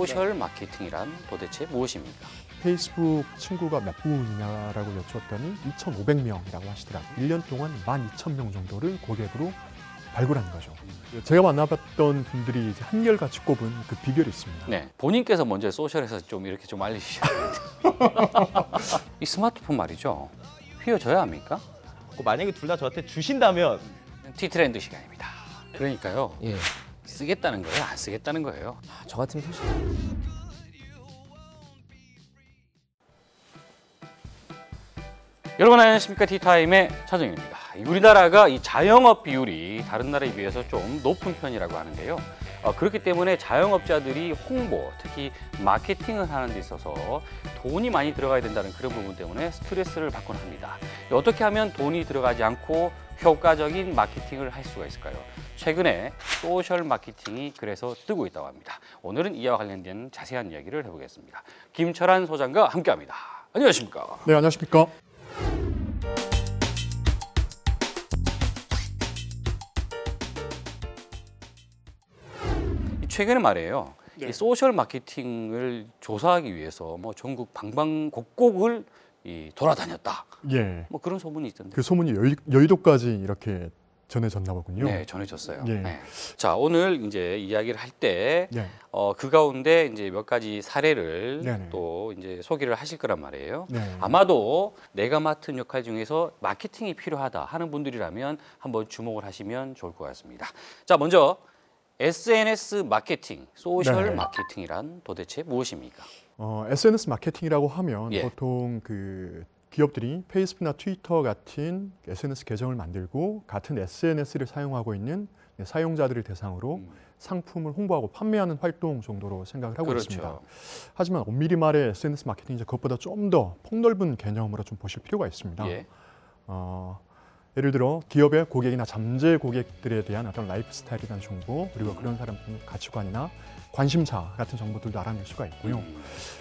소셜 마케팅이란 도대체 무엇입니까? 페이스북 친구가 몇 분이냐라고 여쭈었더니 2,500명이라고 하시더라고요. 1년 동안 12,000명 정도를 고객으로 발굴한 거죠. 제가 만나봤던 분들이 이제 한결같이 꼽은 그 비결이 있습니다. 네, 본인께서 먼저 소셜에서 좀 이렇게 좀 알려주셔야 되는데 이 스마트폰 말이죠. 휘어져야 합니까? 만약에 둘 다 저한테 주신다면 T트렌드 시간입니다. 그러니까요. 예. 쓰겠다는 거예요? 안 쓰겠다는 거예요? 저 같으면 사실 여러분 안녕하십니까? 티타임의 차정현입니다. 우리나라가 이 자영업 비율이 다른 나라에 비해서 좀 높은 편이라고 하는데요. 그렇기 때문에 자영업자들이 홍보, 특히 마케팅을 하는 데 있어서 돈이 많이 들어가야 된다는 그런 부분 때문에 스트레스를 받곤 합니다. 어떻게 하면 돈이 들어가지 않고 효과적인 마케팅을 할 수가 있을까요? 최근에 소셜 마케팅이 그래서 뜨고 있다고 합니다. 오늘은 이와 관련된 자세한 이야기를 해보겠습니다. 김철한 소장과 함께합니다. 안녕하십니까? 네, 안녕하십니까? 최근에 말이에요. 이 소셜 마케팅을 조사하기 위해서 뭐 전국 방방곡곡을 돌아다녔다. 예. 뭐 그런 소문이 있던데. 그 소문이 여의도까지 이렇게 전해졌나 보군요. 네, 전해졌어요. 예. 네. 자, 오늘 이제 이야기를 할 때 예. 그 가운데 이제 몇 가지 사례를 네네. 또 이제 소개를 하실 거란 말이에요. 네. 아마도 내가 맡은 역할 중에서 마케팅이 필요하다 하는 분들이라면 한번 주목을 하시면 좋을 것 같습니다. 자, 먼저 SNS 마케팅, 소셜 네. 마케팅이란 도대체 무엇입니까? SNS 마케팅이라고 하면 예. 보통 그 기업들이 페이스북이나 트위터 같은 SNS 계정을 만들고 같은 SNS를 사용하고 있는 사용자들을 대상으로 상품을 홍보하고 판매하는 활동 정도로 생각을 하고 그렇죠. 있습니다. 하지만 엄밀히 말해 SNS 마케팅이 그것보다 좀 더 폭넓은 개념으로 좀 보실 필요가 있습니다. 예. 예를 들어 기업의 고객이나 잠재 고객들에 대한 어떤 라이프 스타일에 대한 정보, 그리고 그런 사람들의 가치관이나 관심사 같은 정보들도 알아낼 수가 있고요.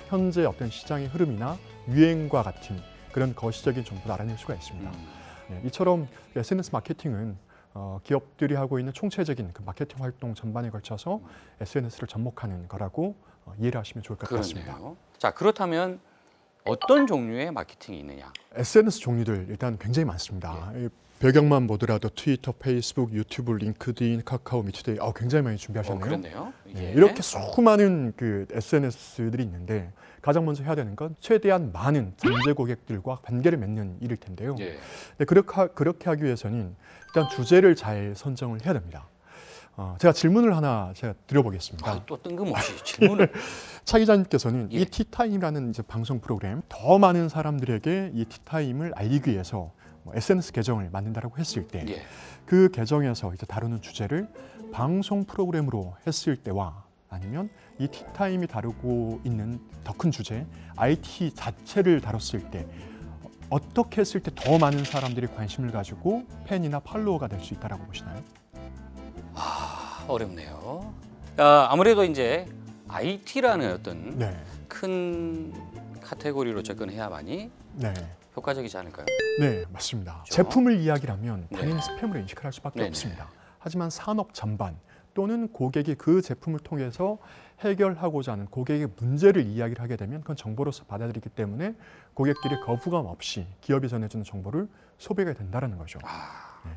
현재 어떤 시장의 흐름이나 유행과 같은 그런 거시적인 정보도 알아낼 수가 있습니다. 네, 이처럼 SNS 마케팅은 기업들이 하고 있는 총체적인 그 마케팅 활동 전반에 걸쳐서 SNS를 접목하는 거라고 이해를 하시면 좋을 것 같습니다. 그렇네요. 자, 그렇다면 어떤 종류의 마케팅이 있느냐? SNS 종류들 일단 굉장히 많습니다. 이 배경만 보더라도 트위터, 페이스북, 유튜브, 링크드인, 카카오, 미투데이 굉장히 많이 준비하셨네요. 그렇네요. 네, 예. 이렇게 수많은 그 SNS들이 있는데 가장 먼저 해야 되는 건 최대한 많은 잠재 고객들과 관계를 맺는 일일 텐데요. 예. 네, 그렇게 하기 위해서는 일단 주제를 잘 선정을 해야 됩니다. 제가 질문을 하나 드려보겠습니다. 또 뜬금없이 질문을. 차 기자님께서는 예. 이 티타임이라는 이제 방송 프로그램 더 많은 사람들에게 이 티타임을 알리기 위해서 SNS 계정을 만든다라고 했을 때 그 예. 계정에서 이제 다루는 주제를 방송 프로그램으로 했을 때와 아니면 이 티타임이 다루고 있는 더 큰 주제 IT 자체를 다뤘을 때 어떻게 했을 때 더 많은 사람들이 관심을 가지고 팬이나 팔로워가 될 수 있다라고 보시나요? 어렵네요. 아무래도 이제 IT라는 어떤 네, 큰 카테고리로 접근해야만이 네, 효과적이지 않을까요? 네, 맞습니다. 그렇죠? 제품을 이야기하면 네. 당연히 스팸으로 인식을 할 수밖에 네네. 없습니다. 하지만 산업 전반 또는 고객이 그 제품을 통해서 해결하고자 하는 고객의 문제를 이야기를 하게 되면 그건 정보로서 받아들이기 때문에 고객들이 거부감 없이 기업이 전해주는 정보를 소비가 된다는 거죠.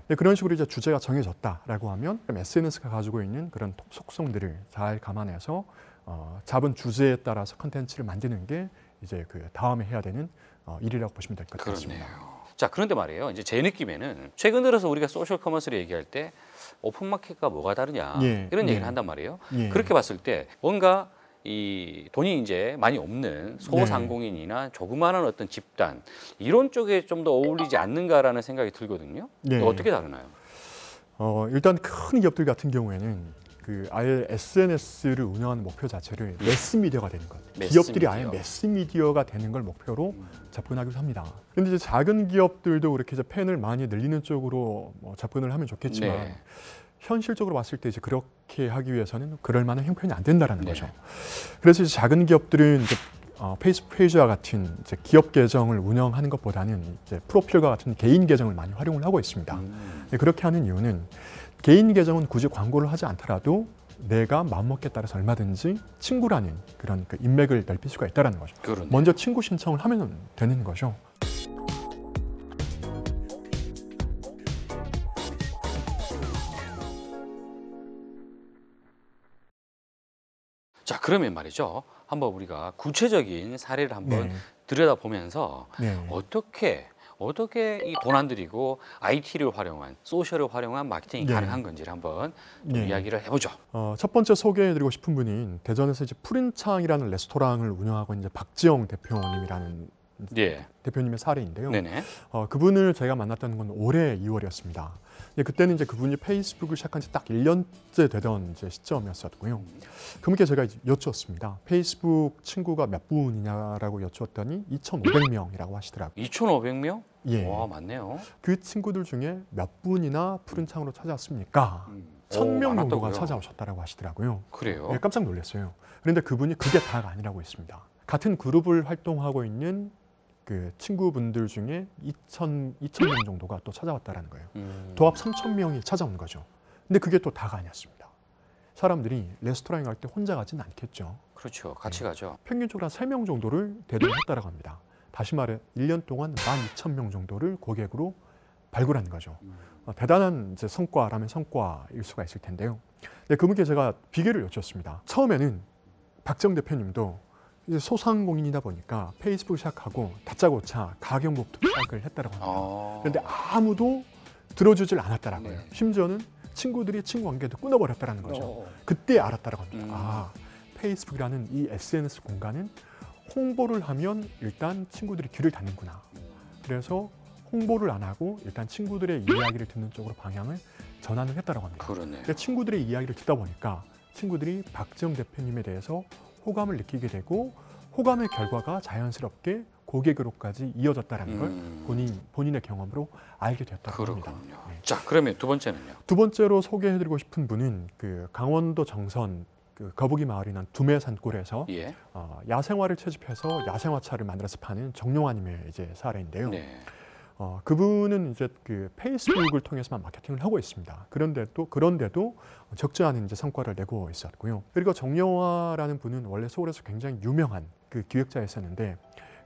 네, 그런 식으로 이제 주제가 정해졌다라고 하면 SNS가 가지고 있는 그런 속성들을 잘 감안해서 잡은 주제에 따라서 컨텐츠를 만드는 게 이제 그 다음에 해야 되는 일이라고 보시면 될 것 같습니다. 그렇네요. 자, 그런데 말이에요. 이제 제 느낌에는 최근 들어서 우리가 소셜 커머스를 얘기할 때 오픈마켓과 뭐가 다르냐 예, 이런 예. 얘기를 한단 말이에요. 예. 그렇게 봤을 때 뭔가 이 돈이 이제 많이 없는 소상공인이나 조그마한 어떤 집단 이런 쪽에 좀 더 어울리지 않는가라는 생각이 들거든요. 네. 어떻게 다르나요? 일단 큰 기업들 같은 경우에는 그 아예 SNS를 운영하는 목표 자체를 매스미디어가 되는 것. 기업들이 아예 매스미디어가 되는 걸 목표로 접근하기도 합니다. 그런데 이제 작은 기업들도 그렇게 이제 팬을 많이 늘리는 쪽으로 접근을 하면 좋겠지만 네. 현실적으로 봤을 때 이제 그렇게 하기 위해서는 그럴 만한 형편이 안 된다라는 네. 거죠. 그래서 이제 작은 기업들은 이제 페이스북 페이지와 같은 이제 기업 계정을 운영하는 것보다는 이제 프로필과 같은 개인 계정을 많이 활용을 하고 있습니다. 그렇게 하는 이유는 개인 계정은 굳이 광고를 하지 않더라도 내가 마음먹기에 따라서 얼마든지 친구라는 그런 그 인맥을 넓힐 수가 있다는 거죠. 그러네. 먼저 친구 신청을 하면 되는 거죠. 자, 그러면 말이죠. 한번 우리가 구체적인 사례를 한번 네. 들여다보면서 네. 어떻게 이 돈 안 들이고 IT를 활용한, 소셜을 활용한 마케팅이 네. 가능한 건지를 한번 좀 네. 이야기를 해보죠. 첫 번째 소개해드리고 싶은 분인 대전에서 이제 푸른창이라는 레스토랑을 운영하고 있는 박지영 대표님이라는 예. 대표님의 사례인데요. 네네. 그분을 제가 만났던 건 올해 2월이었습니다. 그때는 이제 그분이 페이스북을 시작한 지 딱 1년째 되던 이제 시점이었었고요. 그분께 제가 이제 여쭈었습니다. 페이스북 친구가 몇 분이냐라고 여쭈었더니 2,500명이라고 하시더라고요. 2,500명? 예. 와, 많네요. 그 친구들 중에 몇 분이나 푸른 창으로 찾아왔습니까? 오, 1,000명 정도가 많았다고요? 찾아오셨다고 하시더라고요. 그래요? 네, 깜짝 놀랐어요. 그런데 그분이 그게 다가 아니라고 했습니다. 같은 그룹을 활동하고 있는 그 친구분들 중에 2,000명 정도가 또 찾아왔다라는 거예요. 도합 3,000명이 찾아온 거죠. 근데 그게 또 다가 아니었습니다. 사람들이 레스토랑에 갈 때 혼자 가지는 않겠죠. 그렇죠. 같이 가죠. 평균적으로 한 3명 정도를 대동했다라고 합니다. 다시 말해 1년 동안 12,000명 정도를 고객으로 발굴한 거죠. 대단한 이제 성과라면 성과일 수가 있을 텐데요. 네, 그분께 제가 비결을 여쭈었습니다. 처음에는 박정 대표님도 이제 소상공인이다 보니까 페이스북 시작하고 다짜고짜 가격목부터 시작을 했다라고 합니다. 그런데 아무도 들어주질 않았다라고요. 네. 심지어는 친구들이 친구 관계도 끊어버렸다라는 거죠. 그때 알았다라고 합니다. 페이스북이라는 이 SNS 공간은 홍보를 하면 일단 친구들이 귀를 닫는구나. 그래서 홍보를 안 하고 일단 친구들의 이야기를 듣는 쪽으로 방향을 전환을 했다라고 합니다. 그러네요. 근데 친구들의 이야기를 듣다 보니까 친구들이 박지영 대표님에 대해서 호감을 느끼게 되고 호감의 결과가 자연스럽게 고객으로까지 이어졌다는 걸 본인의 경험으로 알게 되었다고 합니다. 그렇군요. 네. 자, 그러면 두 번째는요? 두 번째로 소개해드리고 싶은 분은 그 강원도 정선 그 거북이 마을이 난 두메산골에서 예. 야생화를 채집해서 야생화차를 만들어서 파는 정용화님의 이제 사례인데요. 네. 그분은 이제 그 페이스북을 통해서만 마케팅을 하고 있습니다. 그런데도 적지 않은 이제 성과를 내고 있었고요. 그리고 정영화라는 분은 원래 서울에서 굉장히 유명한 그 기획자였었는데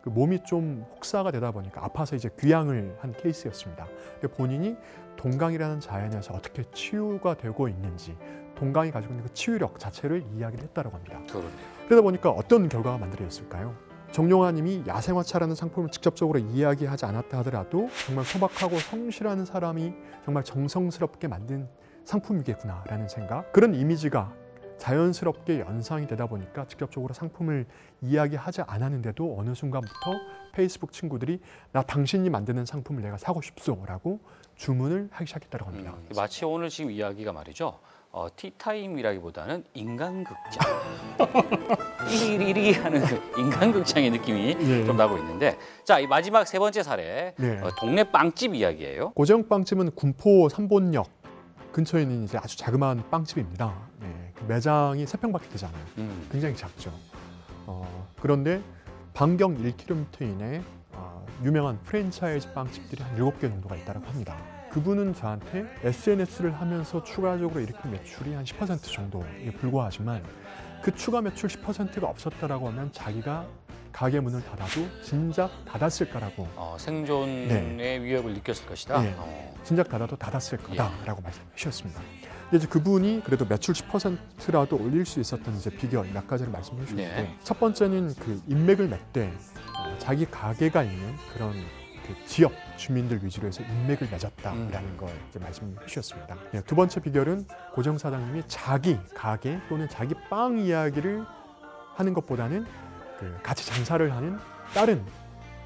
그 몸이 좀 혹사가 되다 보니까 아파서 이제 귀향을 한 케이스였습니다. 근데 본인이 동강이라는 자연에서 어떻게 치유가 되고 있는지 동강이 가지고 있는 그 치유력 자체를 이야기를 했다고 합니다. 그러네요. 그러다 보니까 어떤 결과가 만들어졌을까요? 정용화님이 야생화차라는 상품을 직접적으로 이야기하지 않았다 하더라도 정말 소박하고 성실한 사람이 정말 정성스럽게 만든 상품이겠구나라는 생각, 그런 이미지가 자연스럽게 연상이 되다 보니까 직접적으로 상품을 이야기하지 않았는데도 어느 순간부터 페이스북 친구들이 나 당신이 만드는 상품을 내가 사고 싶소라고 주문을 하기 시작했다고 합니다. 마치 오늘 지금 이야기가 말이죠. 티타임이라기보다는 인간극장. 이리리리 하는 그 인간극장의 느낌이 예. 좀 나고 있는데, 자, 이 마지막 세 번째 사례, 네. 동네 빵집 이야기예요. 고정 빵집은 군포 삼본역 근처에 있는 이제 아주 자그마한 빵집입니다. 네, 그 매장이 3평밖에 되잖아요. 굉장히 작죠. 그런데 반경 1km 이내에 유명한 프랜차이즈 빵집들이 한 7개 정도가 있다고 합니다. 그분은 저한테 SNS를 하면서 추가적으로 일으킨 매출이 한 10% 정도에 불과하지만 그 추가 매출 10%가 없었다라고 하면 자기가 가게 문을 닫아도 진작 닫았을까라고 생존의 위협을 느꼈을 것이다. 네. 진작 닫아도 닫았을 거다라고 말씀해 주셨습니다. 근데 이제 그분이 그래도 매출 10%라도 올릴 수 있었던 이제 비결 몇 가지를 말씀해 주셨는데 네. 첫 번째는 그 인맥을 맺되 자기 가게가 있는 그런 그 지역 주민들 위주로 해서 인맥을 맺었다라는 걸 이제 말씀해 주셨습니다. 네, 두 번째 비결은 고정 사장님이 자기 가게 또는 자기 빵 이야기를 하는 것보다는 그 같이 장사를 하는 다른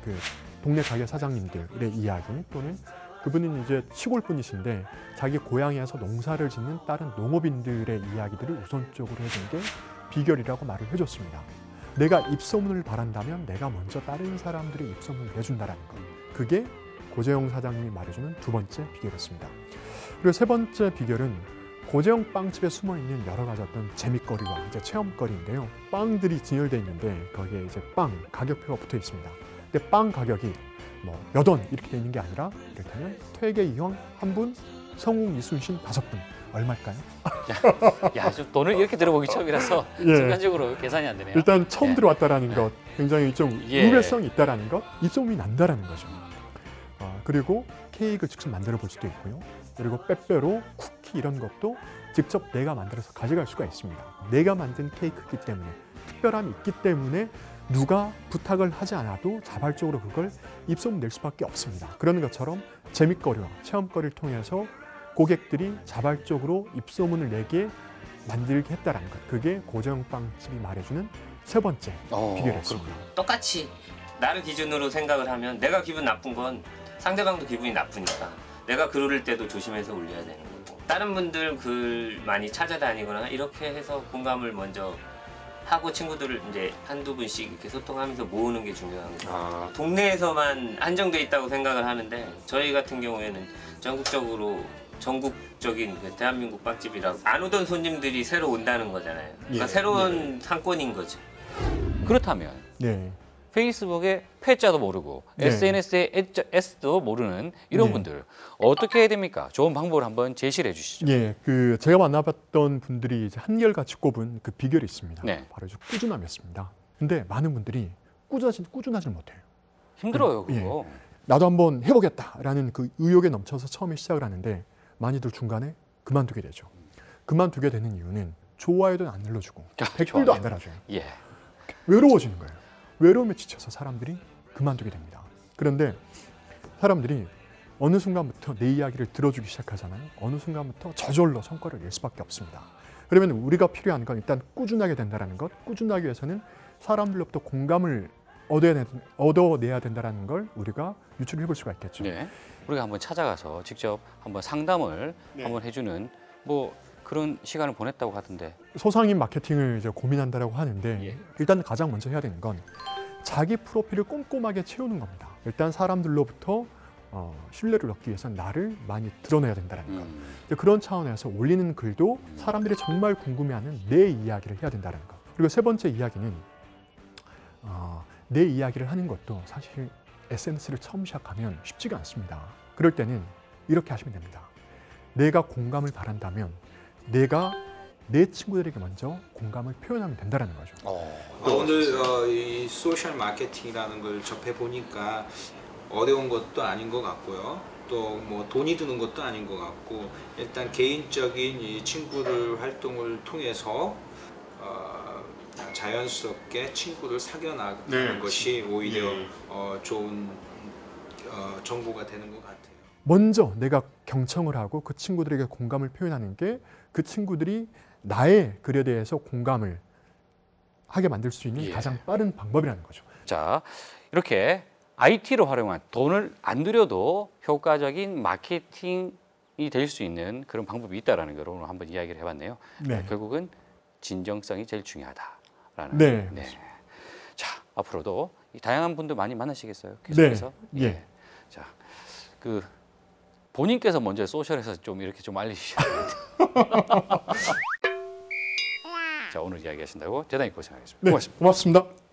그 동네 가게 사장님들의 이야기 또는 그분은 이제 시골 분이신데 자기 고향에서 농사를 짓는 다른 농업인들의 이야기들을 우선적으로 해준 게 비결이라고 말을 해줬습니다. 내가 입소문을 바란다면 내가 먼저 다른 사람들의 입소문을 내준다라는 것. 그게 고재영 사장님이 말해주는 두 번째 비결이었습니다. 그리고 세 번째 비결은 고재영 빵집에 숨어있는 여러 가지 어떤 재미거리와 이제 체험거리인데요. 빵들이 진열되어 있는데 거기에 이제 빵 가격표가 붙어 있습니다. 근데 빵 가격이 뭐 몇 원 이렇게 되어 있는 게 아니라 이를테면 퇴계 이형 한 분 성우 이순신 5분 얼마일까요? 야, 좀 돈을 이렇게 들어보기 처음이라서 예. 순간적으로 계산이 안 되네요. 일단 처음 예. 들어왔다라는 것, 굉장히 좀 예. 의외성이 있다라는 것, 입소문이 난다라는 거죠. 그리고 케이크를 직접 만들어 볼 수도 있고요. 그리고 빼빼로, 쿠키 이런 것도 직접 내가 만들어서 가져갈 수가 있습니다. 내가 만든 케이크이기 때문에, 특별함이 있기 때문에 누가 부탁을 하지 않아도 자발적으로 그걸 입소문 낼 수밖에 없습니다. 그런 것처럼 재밌거리와 체험거리를 통해서 고객들이 자발적으로 입소문을 내게 만들게 했다라는 것. 그게 고정빵집이 말해주는 세 번째 비결이었습니다. 똑같이 나를 기준으로 생각을 하면 내가 기분 나쁜 건 상대방도 기분이 나쁘니까 내가 글 올릴 때도 조심해서 올려야 되는 거고, 다른 분들 글 많이 찾아다니거나 이렇게 해서 공감을 먼저 하고 친구들을 이제 한두 분씩 이렇게 소통하면서 모으는 게 중요한 거예요. 동네에서만 한정돼 있다고 생각을 하는데 저희 같은 경우에는 전국적인 그 대한민국 빵집이라고 안 오던 손님들이 새로 온다는 거잖아요. 그러니까 예. 새로운 상권인 거죠. 그렇다면 네. 페이스북의 패자도 모르고 네. SNS의 S도 모르는 이런 네. 분들 어떻게 해야 됩니까? 좋은 방법을 한번 제시를 해주시죠. 예, 제가 만나봤던 분들이 이제 한결같이 꼽은 그 비결이 있습니다. 네. 바로 이제 꾸준함이었습니다. 근데 많은 분들이 꾸준하지 못해요. 힘들어요, 예. 그거. 나도 한번 해보겠다라는 그 의욕에 넘쳐서 처음에 시작을 하는데 많이들 중간에 그만두게 되죠. 그만두게 되는 이유는 좋아요도 안 눌러주고 댓글도 좋아요. 안 달아줘요. 예. 외로워지는 거예요. 외로움에 지쳐서 사람들이 그만두게 됩니다. 그런데 사람들이 어느 순간부터 내 이야기를 들어주기 시작하잖아요. 어느 순간부터 저절로 성과를 낼 수밖에 없습니다. 그러면 우리가 필요한 건 일단 꾸준하게 된다는 것, 꾸준하기 위해서는 사람들로부터 공감을 얻어내야 된다는 걸 우리가 유출을 해볼 수가 있겠죠. 네. 우리가 한번 찾아가서 직접 한번 상담을 한번 해주는 뭐 그런 시간을 보냈다고 하던데. 소상인 마케팅을 이제 고민한다라고 하는데 예. 일단 가장 먼저 해야 되는 건 자기 프로필을 꼼꼼하게 채우는 겁니다. 일단 사람들로부터 신뢰를 얻기 위해서는 나를 많이 드러내야 된다는 것. 이제 그런 차원에서 올리는 글도 사람들이 정말 궁금해하는 내 이야기를 해야 된다는 것. 그리고 세 번째 이야기는 내 이야기를 하는 것도 사실 SNS를 처음 시작하면 쉽지가 않습니다. 그럴 때는 이렇게 하시면 됩니다. 내가 공감을 바란다면 내가 내 친구들에게 먼저 공감을 표현하면 된다는 거죠. 오늘 이 소셜 마케팅이라는 걸 접해 보니까 어려운 것도 아닌 것 같고요. 또 뭐 돈이 드는 것도 아닌 것 같고, 일단 개인적인 이 친구들 활동을 통해서 자연스럽게 친구를 사귀어 나가는 것이 오히려 좋은 정보가 되는 것 같아요. 먼저 내가 경청을 하고 그 친구들에게 공감을 표현하는 게 그 친구들이 나의 글에 대해서 공감을 하게 만들 수 있는 예. 가장 빠른 방법이라는 거죠. 자, 이렇게 IT를 활용한 돈을 안 들여도 효과적인 마케팅이 될 수 있는 그런 방법이 있다는 걸 오늘 한번 이야기를 해봤네요. 네. 결국은 진정성이 제일 중요하다라는. 네. 자, 앞으로도 이 다양한 분들 많이 만나시겠어요? 네. 계속해서. 예. 자, 그 본인께서 먼저 소셜에서 좀 이렇게 좀 알리시죠. 자, 오늘 이야기하신다고 대단히 고생하셨습니다. 네. 고맙습니다. 고맙습니다.